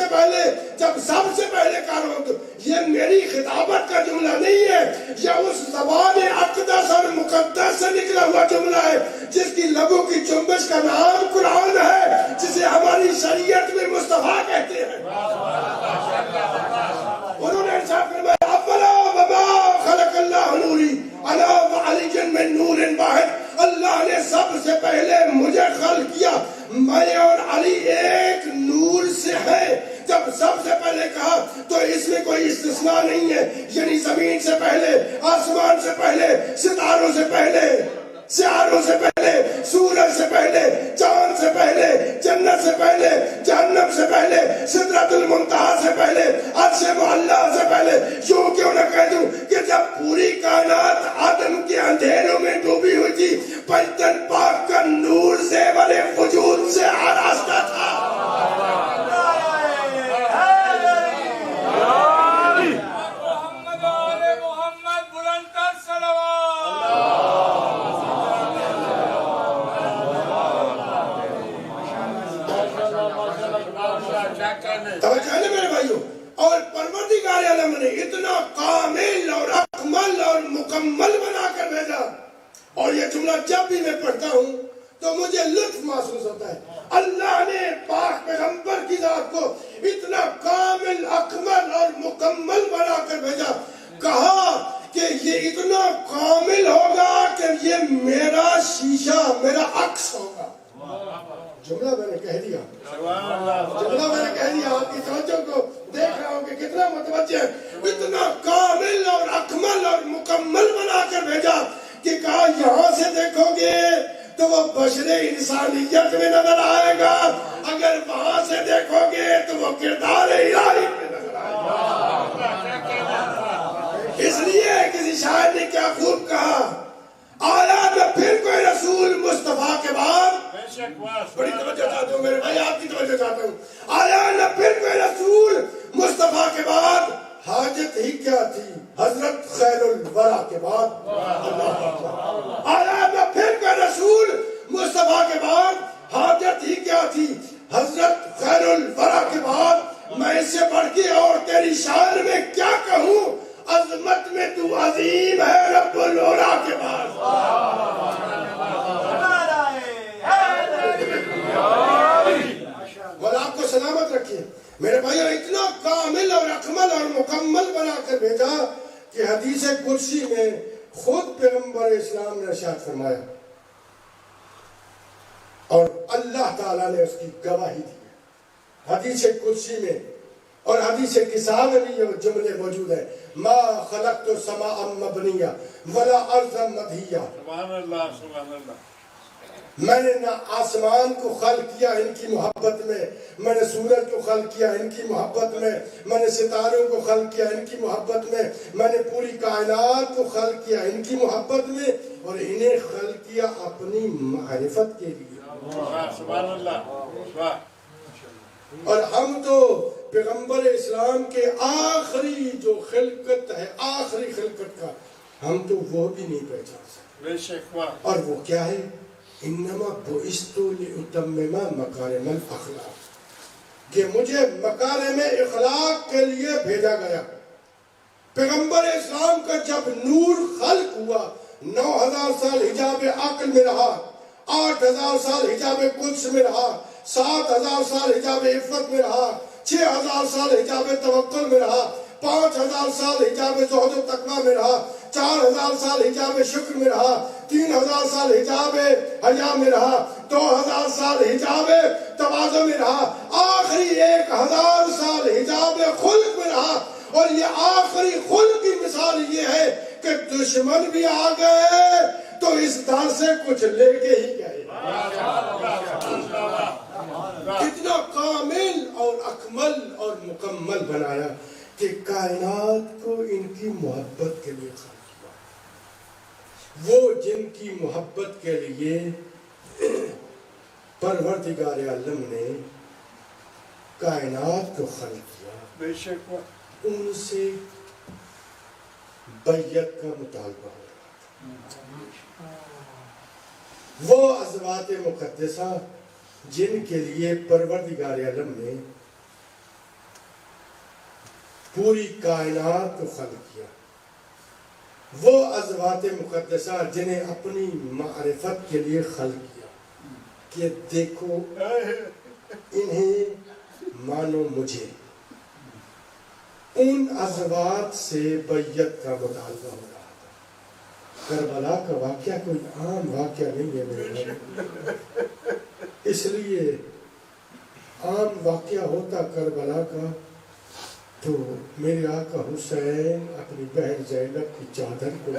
پہلے جب سب سے پہلے کہا ہوں تو یہ میری خطابت کا جملہ نہیں ہے، یہ اس زبان اقدس اور مقدس سے نکلا ہوا جملہ ہے جس کی لبوں کی جنبش کا نام قرآن ہے، جسے ہماری شریعت میں مصطفیٰ کہتے ہیں۔ انہوں نے ارشاد فرمایا افلا وما خلق اللہ نوری الا وعلی من نور واحد۔ اللہ نے سب سے پہلے مجھے خلق کیا، میں اور علی ایک نور سے ہے۔ جب سب سے پہلے کہا تو اس میں کوئی استثناء نہیں ہے، یعنی زمین سے پہلے، آسمان سے پہلے، ستاروں سے پہلے، سیاروں سے پہلے، سورج سے پہلے، چاند سے پہلے، جنت سے پہلے، جہنم سے پہلے، سدرۃ المنتہا سے پہلے، عرش معلیٰ سے پہلے۔ یوں کیوں نہ کہہ دوں کہ جب پوری کائنات آدم کے اندھیروں میں ڈوبی ہوئی تھی، پنجتن پاک کا نور زیور وجود سے آراستہ تھا۔ توجہ ہے نا میرے بھائیوں؟ اور پروردگار عالم نے اتنا کامل اور اکمل اور مکمل بنا کر بھیجا، اور یہ جملہ جب بھی میں پڑھتا ہوں تو مجھے لطف محسوس ہوتا ہے۔ اللہ نے پاک پیغمبر کی ذات کو اتنا کامل، اکمل اور مکمل بنا کر بھیجا، کہا کہ یہ اتنا کامل ہوگا کہ یہ میرا شیشہ جملہ میں نے کہہ دیا، سبحان اللہ، جملہ میں نے کہہ دیا، آپ کی توجہ کو دیکھ رہا ہوں کہ کتنا متوجہ، اتنا کامل اور اکمل اور مکمل بنا کر بھیجا کہ کہا یہاں سے دیکھو گے تو وہ بشر انسانیت میں نظر آئے گا، اگر وہاں سے دیکھو گے تو وہ کردار الہی میں نظر آئے گا۔ اس لیے کسی شاعر نے کیا خوب کہا، آیا نہ پھر کوئی رسول مصطفیٰ کے بعد، بے شک واس، بڑی توجہ چاہتا ہوں میرے بھائی، آپ کی توجہ چاہتا ہوں، آیا نہ پھر کوئی رسول مصطفیٰ کے بعد، حاجت ہی کیا تھی حضرت خیر الورا کے بعد، اللہ اکبر، آیا نہ پھر کوئی رسول مصطفیٰ کے بعد، حاجت ہی کیا تھی حضرت خیر الورا کے بعد، میں اس سے بڑھ کے اور تیری شان میں کیا کہوں، عظمت میں تو عظیم ہے رب العلا کے بعد۔ مولا آپ کو سلامت رکھیے میرے بھائیو، اتنا کامل اور اکمل اور مکمل بنا کر بھیجا کہ حدیث قدسی میں خود پیغمبر اسلام نے ارشاد فرمایا اور اللہ تعالیٰ نے اس کی گواہی دی حدیث قدسی میں، اور حدیث کسا میں بھی یہ جملے موجود ہیں، ما خلقت السماء مبنیہ ولا ارضا مدحیہ، سبحان اللہ، سبحان اللہ، میں نے نہ آسمان کو خلق کیا ان کی محبت میں، میں نے سورج کو خلق کیا ان کی محبت میں، میں نے ستاروں کو خلق کیا ان کی محبت میں، میں نے پوری کائنات کو خلق کیا ان کی محبت میں، اور انہیں خلق کیا اپنی معرفت کے لیے۔ سبحان اللہ، واہ، اور ہم تو پیغمبر اسلام کے آخری جو خلقت ہے، آخری خلقت کا ہم تو وہ بھی نہیں پہچان سکتے، بے شک واہ، اور وہ کیا ہے، انما بعثت لاتمم مکارم الاخلاق، کہ مجھے مکارم اخلاق کے لیے بھیجا گیا۔ پیغمبر اسلام کا جب نور خلق ہوا، 9000 سال حجاب عقل میں رہا، 8000 سال حجاب قدس میں رہا، 7000 سال حجاب عفت میں رہا، 6000 سال حجاب توکل میں رہا، 5000 سال حجاب زہد و تقوی میں رہا، 4000 سال حجاب شکر میں رہا، 3000 سال حجاب حیا میں رہا، 2000 سال حجاب تواضع میں رہا، آخری 1000 سال حجاب خلق میں رہا، اور یہ آخری خلق کی مثال یہ ہے کہ دشمن بھی آ گئے تو اس در سے کچھ لے کے ہی گئے۔ اتنا کامل اور اکمل اور مکمل بنایا کہ کائنات کو ان کی محبت کے لیے خلق کیا، وہ جن کی محبت کے لیے پروردگار عالم نے کائنات کو خلق کیا، بے شک واہ، ان سے بیعت کا مطالبہ ہو رہا تھا۔ وہ ازواج مقدسہ جن کے لیے پروردگار عالم نے پوری کائنات کو خلق کیا، وہ ازواج مقدسہ جنہیں اپنی معرفت کے لیے خلق کیا کہ دیکھو انہیں مانو مجھے، ان ازواج سے بیعت کا مطالبہ ہو رہا تھا۔ کربلا کا واقعہ کوئی عام واقعہ نہیں ہے میرے بھائی، اس لیے عام واقعہ ہوتا کربلا کا تو میرے آقا حسین اپنی بہن زینب کی چادر کو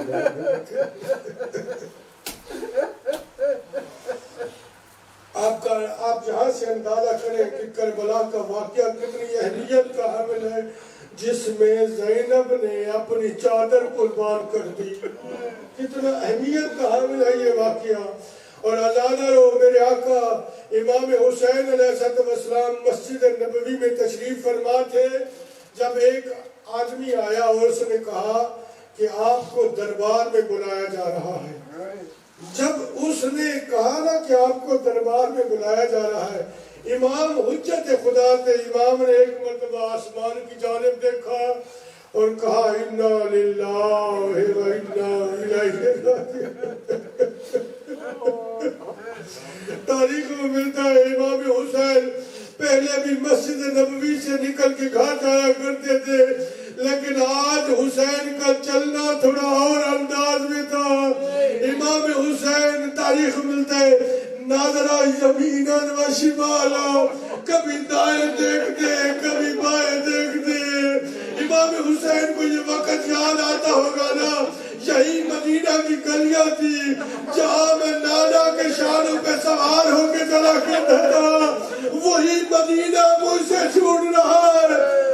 آپ جہاں سے اندازہ کریں کہ کربلا کا واقعہ کتنی اہمیت کا حامل ہے، جس میں زینب نے اپنی چادر قربان کر دی، کتنا اہمیت کا حامل ہے یہ واقعہ۔ اور اللہ رو میرے آقا امام حسین علیہ السلام مسجد نبوی میں تشریف فرما تھے، جب ایک آدمی آیا اور اس نے کہا کہ آپ کو دربار میں بلایا جا رہا ہے۔ جب اس نے کہا نا کہ آپ کو دربار میں بلایا جا رہا ہے، امام حجت خدا تھے، امام نے ایک مرتبہ آسمان کی جانب دیکھا اور کہا انا للہ و انا الیہ راجعون۔ تاریخ میں ملتا ہے امام حسین پہلے بھی مسجد نبوی سے نکل کے گھر جایا کرتے تھے، لیکن آج حسین کا چلنا تھوڑا اور انداز میں تھا۔ امام حسین تاریخ ملتا ہے ناظرہ یمینہ یمن و شمالا، کبھی دائیں دیکھتے کبھی بائیں دیکھتے. امام حسین کو یہ وقت یاد آتا ہوگا نا، یہی مدینہ کی گلیاں تھی جہاں میں نانا کے شانوں پہ سوار ہو کے چلا کرتا تھا. وہی مدینہ مجھ سے چھوٹ رہا ہے.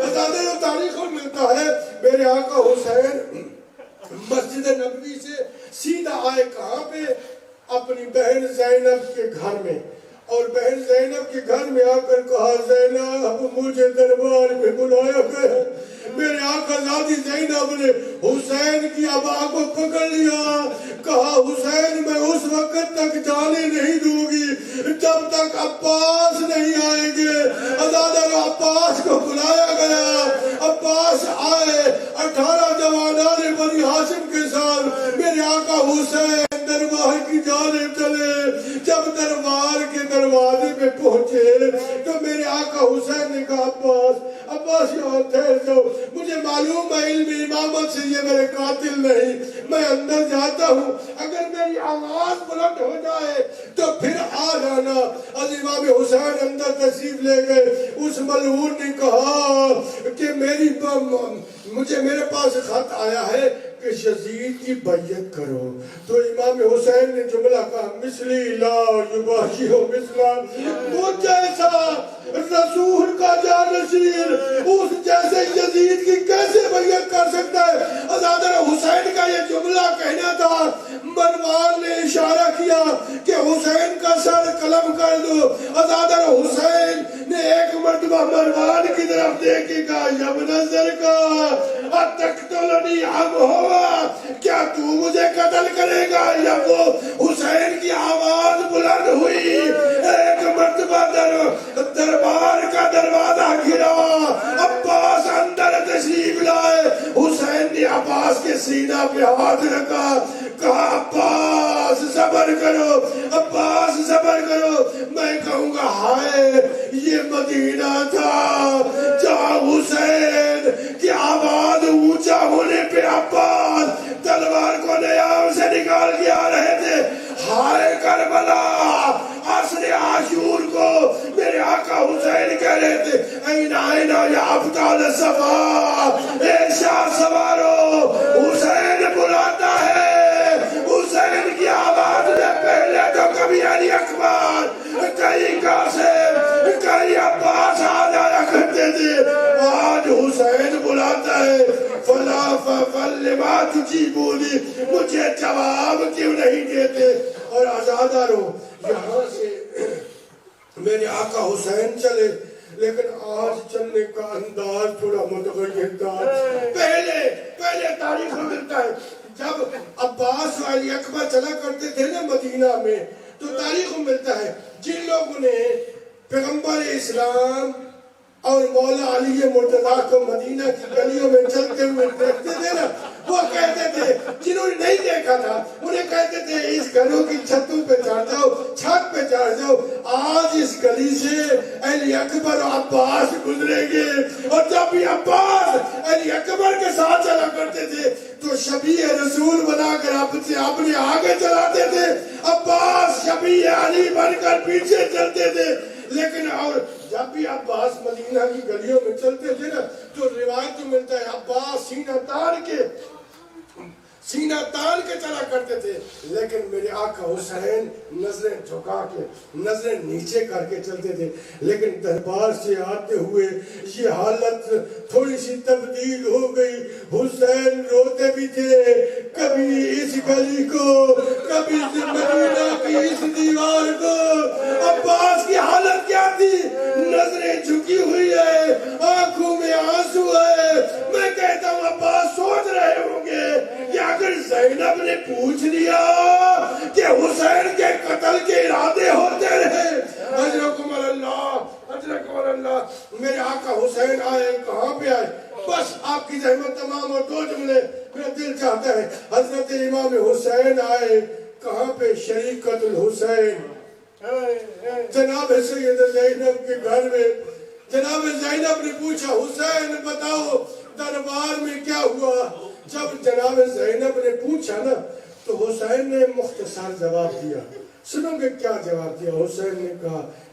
بتانے و تاریخ میں ملتا ہے میرے آقا حسین مسجد نبوی سے سیدھا آئے کہاں پہ؟ اپنی بہن زینب کے گھر میں. اور بہن زینب کے گھر میں آ کر کہا زینب مجھے دربار میں بلایا گیا. میرے آقا زادی زینب نے حسین کی ابا کو پکڑ لیا، کہا حسین میں اس وقت تک جانے نہیں دوں گی جب تک عباس نہیں آئیں گے. ازادہ عباس کو بلایا گیا. عباس آئے 18 جوانان بنی ہاشم کے ساتھ. میرے آقا حسین دربار کی جانب چلے. جب دربار کے دروازے پہ پہنچے تو میرے آقا حسین نے کہا عباس یہاں ٹھہر جاؤ، مجھے معلوم ہے علم امامت سے یہ میرے قاتل نہیں، میں اندر جاتا ہوں، اگر میری آواز بلند ہو جائے تو پھر آ جانا. از امام حسین اندر تشریف لے گئے. اس ملعون نے کہا کہ مجھے میرے پاس خط آیا ہے کہ یزید کی بیعت کرو. تو امام حسین نے جملہ کہا مثلی لا یباشی ہو مثلا، وہ جیسا رسول کا جانشین اس جیسے یزید کی کیسے بیعت کر سکتا ہے. ازادہ حسین کا یہ جملہ کہنا تھا. مروان نے اشارہ کیا کہ حسین کا سر قلم کر دو. ازادہ حسین نے ایک مرتبہ مروان کی طرف دیکھ کے کہا یبن نظر کا اتقتلنی ام ہوا، کیا تو مجھے قتل کرے گا یا وہ؟ حسین کی آواز بلند ہوئی. ایک مرتبہ دربار کا دروازہ گھرا. عباس اندر تشریف لائے. حسین نے عباس کے سینہ پہ ہاتھ رکھا، کہا عباس صبر کرو، عباس صبر کرو. میں کہوں گا ہائے یہ مدینہ تھا جہاں حسین کی آواز اونچا ہونے پہ عباس تلوار کو نیام سے نکال کے آ رہے تھے. ہائے کربلا عصر عاشور کو میرے آقا حسین کہہ رہے تھے این آئینا یا ابطال صفا، اے شاہ سوارو حسین بلاتا ہے. حسین کی آواز نے پہلے تو کبھی علی اکبر، کئی قاسم، کئی عباس آ جایا کرتے تھے. آج حسین بلاتا ہے. فلا فلما تجیبونی، مجھے جواب کیوں نہیں دیتے؟ اور آزادہ رو یہاں سے میرے آقا حسین چلے، لیکن آج چلنے کا انداز تھوڑا متغیر تھا. پہلے تاریخ میں ملتا ہے جب عباس و علی اکبر چلا کرتے تھے نا مدینہ میں، تو تاریخ میں ملتا ہے جن لوگوں نے پیغمبر اسلام اور مولا علی مرتضیٰ کو مدینہ کی گلیوں میں چلتے ہوئے دیکھتے تھے نا، وہ کہتے تھے، جنہوں نے نہیں دیکھا تھا انہیں کہتے تھے اس گھروں کی چھتوں پہ چڑھ جاؤ، چھت پہ چڑھ جاؤ. آج اس گلی سے علی اکبر اور عباس گزرے گے، اور جب بھی عباس علی اکبر کے ساتھ چلا کرتے تھے تو شبیہ رسول بنا کر اپنے آگے چلاتے تھے، عباس شبیہ علی بن کر پیچھے چلتے تھے. لیکن اور جب بھی عباس مدینہ کی گلیوں میں چلتے تھے نا تو روایت میں ملتا ہے عباس سینہ تان کے چلا کرتے تھے. لیکن میرے آقا حسین نظریں جھکا کے، نظریں نیچے کر کے چلتے تھے. لیکن دربار سے آتے ہوئے یہ حالت تھوڑی سی تبدیل ہو گئی. حسین روتے بھی تھے، کبھی اس گلی کو، کبھی مدینہ کی اس دیوار کو. عباس کی حالت کیا تھی؟ نظریں جھکی ہوئی ہے، آنکھوں میں آنسو ہے. میں کہتا ہوں عباس سوچ رہے ہوں گے کہ اگر زینب نے پوچھ لیا کہ حسین کے قتل کے ارادے ہوتے رہے. اجرکم اللہ. میرے آقا حسین آئے، کہاں پہ آئے؟ بس آپ کی زحمت تمام. اور دو جملے میرا دل چاہتا ہے. حضرت امام حسین آئے کہاں پہ؟ شریقۃ الحسین، جناب سید زینب کے گھر میں. جناب زینب نے پوچھا حسین بتاؤ دربار میں کیا ہوا؟ جب جناب زینب نے پوچھا نا تو حسین نے مختصر جواب دیا. سنو گے کیا جواب دیا؟ حسین نے کہا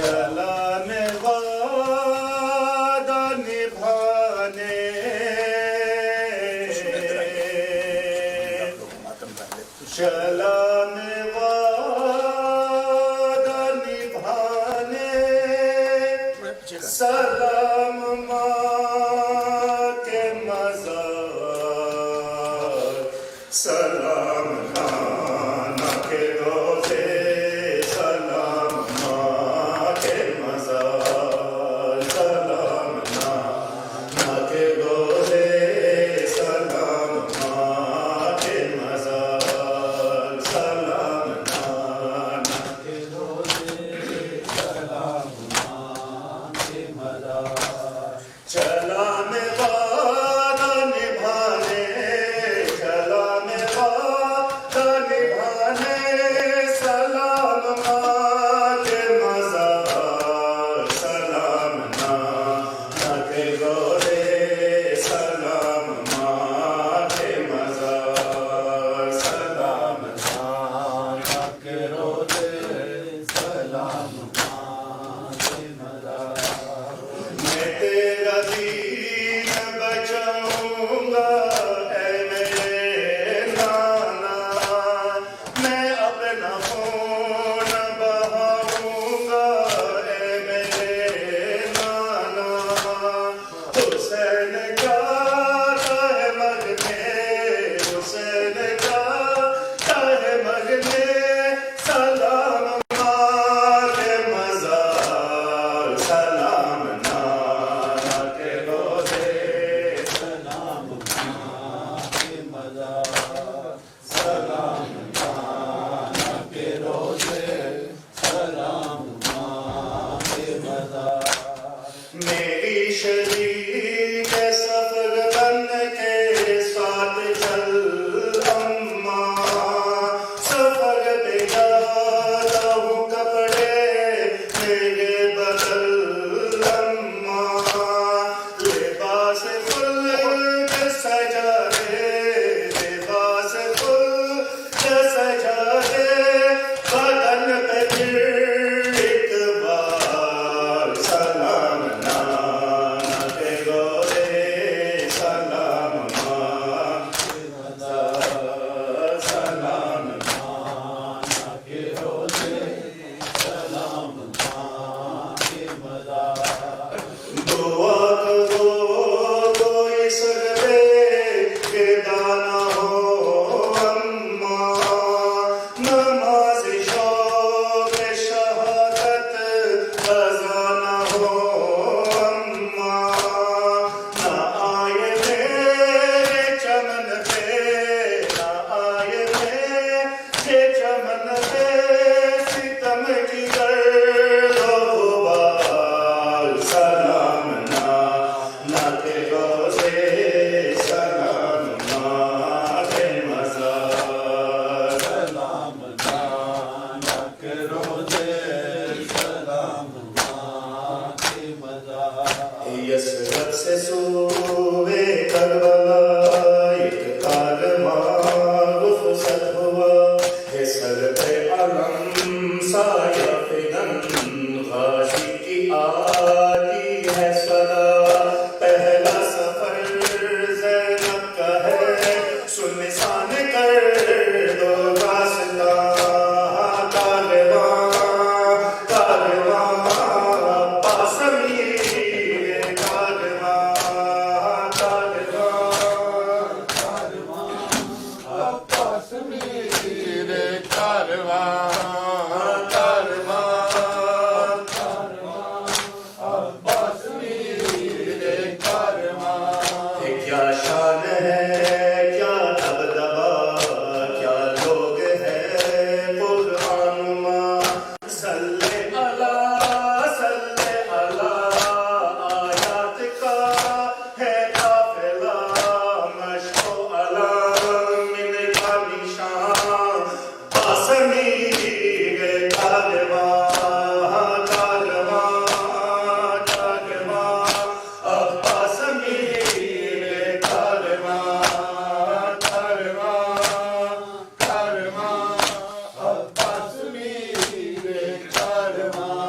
چلانے وعدہ نبھانے چلانے وعدہ نبھانے سلام ماں کے مزار سلام نانا کے روزے سلام ماں کے مزار سلام نانا کے روزے سلام ماں کے مزار سلام نانا کے روزے سلام ماں کے مزار چلانے وعدہ نبھانے چلانے وعدہ نبھانے سلام ماں کے مزار سلام نانا کے روزے سلام ماں کے مزار سلام نانا کے روزے سلام ماں کے مزار میں تیرا دین بچاؤں گا اے میرے نانا میں اپنا خون بہاؤں گا اے میرے نانا حسین کا ہے مگنے حسین کا ہے مگنے سلام ماں کے مزار سلام نانا کے روزے سلام ماں کے مزار سلام نانا کے روزے سلام ماں کے مزار میری شریک سفر بن کے ساتھ چل اماں سفر پہ جاتا ہوں کپڑے میرے بدل اماں لباس فل کے سجا دے لباس فل کے سجا دے بدن پہ پھر ایک بار سلام نانا کے روزے سلام ماں کے مزار سلام نانا کے روزے سلام ماں کے مزار دعا کرو کوئی سجدے کے دانا ہو اماں نماز شوق شہادت خزانہ ہو اماں نہ آئے میرے چمن پہ نہ آئے میرے چمن پہ ستم کی گرد و غبار سلام نانا کے روزے سلام ماں کے مزار سلام نانا کے روزے سلام ماں کے مزار یسرت سے سوئے کربلا ایک کارواں رخصت ہوا ہے سر پہ علم سایہ فگن غاشی کی آتی ہے صدا پہلا سفر زینب کا ہے سنسان کر دو راستہ کارواں کارواں عباس امیر کارواں کارواں کارواں عباس امیر کارواں کارواں کارواں عباس امیر کارواں کیا شان ہے کیا دبدبا کیا لوگ ہیں قرآن ماں صلی اللہ آیات کا ہے قافلہ مشق و علم کا نشان باسمیر کارواں کارواں کارواں عباس امیر کارواں کارواں کارواں عباس امیر کارواں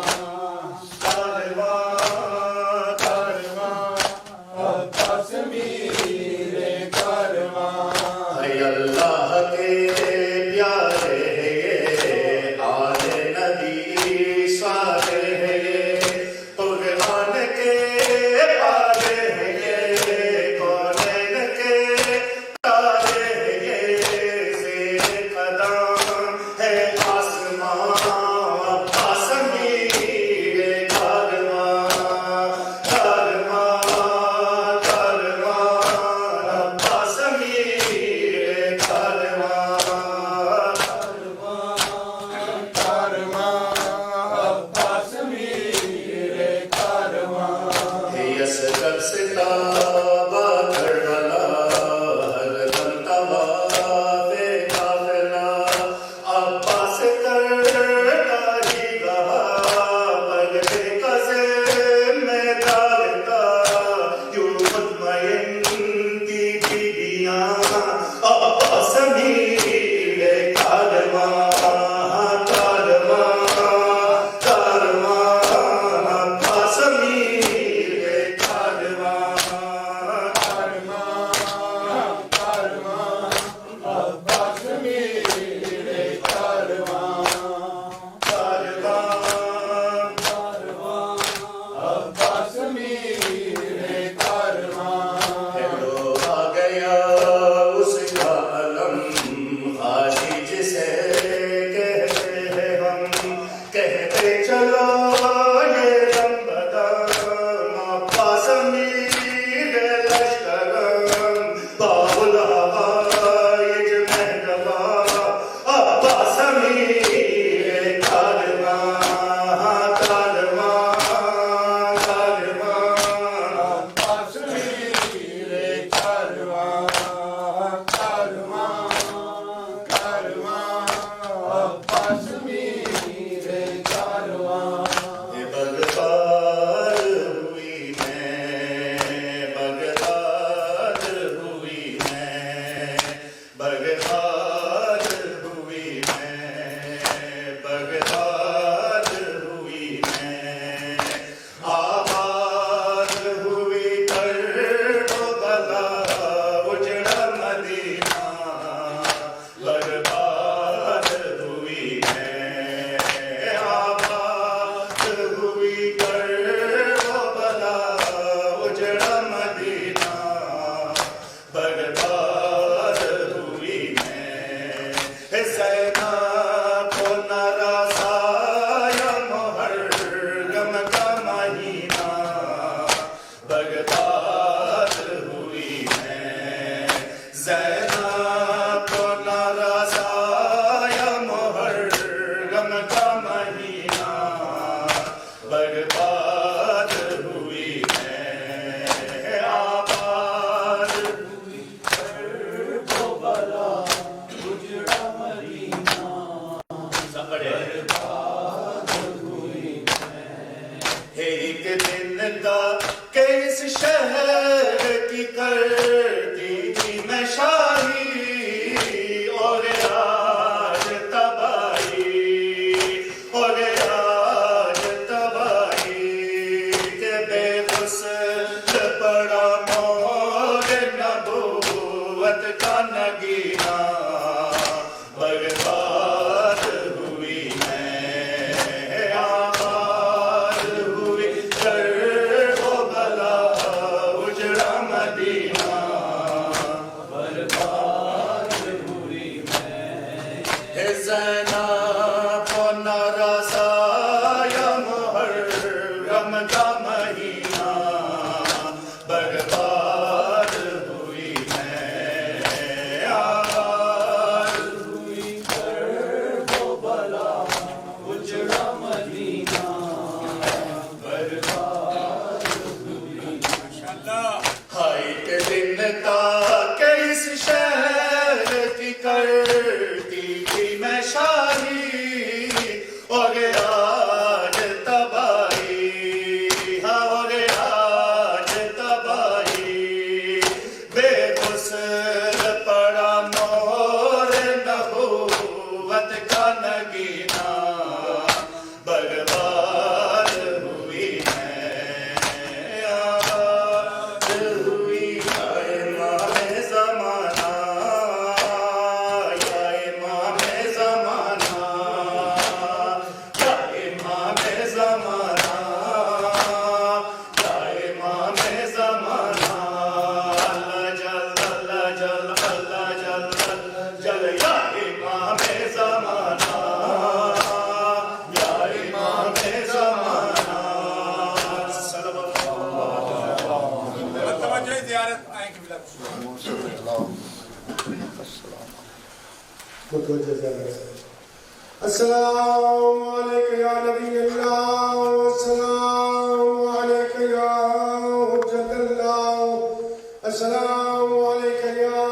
چلو یہ دم بدم عباس امیر لشکرم بابل ہوائج مہرباں عباس امیر کارواں کارواں کارواں عباس امیر کارواں کارواں کارواں عباس امیر کارواں یہ بغداد ہوئی میں بغداد ہوئی میں بغداد ہوئی میں بغداد ہوئی میں آباد ہوئی کربلا اجڑا مدینہ برباد ہوئی میں آباد ہوئی کربلا اجڑا مدینہ برباد ہوئی میں زینب کو نراسا یا محرم کا مہینہ بغداد ہوئی میں زینب کو نراسا یا محرم کا مہینہ بغداد ہوئی میں آباد ہوئی کربلا اجڑا مدینہ ایک دن دا کس شہر کی کرتی تھی میں شاہی اور آج تباہی اور آج تباہی کہ بے غسل پڑا مور نبوت کا نگینہ برباد ہوئی میں آباد ہوئی کربلا اجڑا مدینہ برباد ہوئی میں زینب کو نراسا یا محرم کا مہینہ برباد ہوئی میں آباد ہوئی کربلا اجڑا مدینہ برباد ہوئی ماشاءاللہ ہائی کے دن تا کس شہر کی کرتی تھی میں شاہی اور آج تباہی اور آج تباہی بے غسل پڑا مور نبوت کا نگینہ برباد ہوئی میں آباد ہوئی امام زمانہ یا امام زمانہ یا امام زمانہ یا امام زمانہ اللہ جل اللہ جل اللہ جل اللہ جل یا امام زمانہ یا امام زمانہ صلوات توجہ زیارت آئیں قبلہ متوجہ زیادہ السلام علیکم یا نبی اللہ السلام علیکم یا حجت اللہ السلام علیکم یا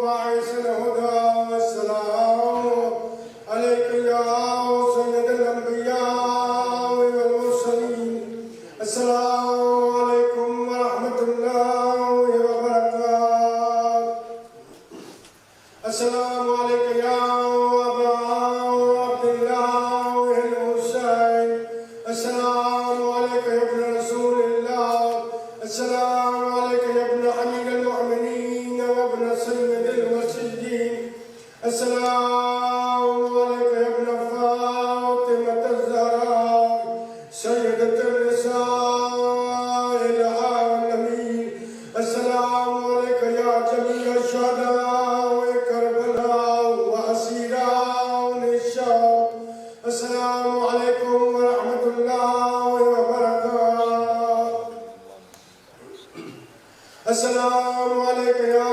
باعث الہدى السلام علیکم یا سید الانبیاء والمرسلین السلام علیکم ورحمۃ اللہ وبرکاتہ السلام علیکم یا ابا عبداللہ علیکم ورحمۃ اللہ وبرکاتہ السلام علیکم یا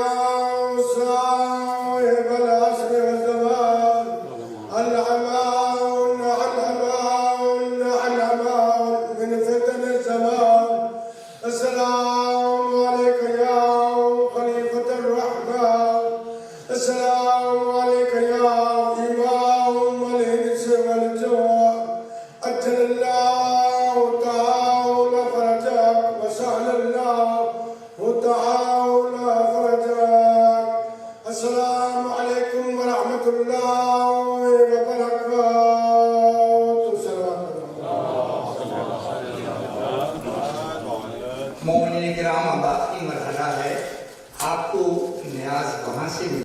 صاحب العصر والزمان الأمان الأمان الأمان من فتن الزمان السلام عليك يا خليفة الرحمن السلام عليك يا إمام الإنس والجن أجل الله تعالى فرجك وسهل الله تعالى فرجك السلام عليكم ورحمة الله وبركاته مومنین کرام اب آخری مرحلہ ہے، آپ کو نیاز وہاں سے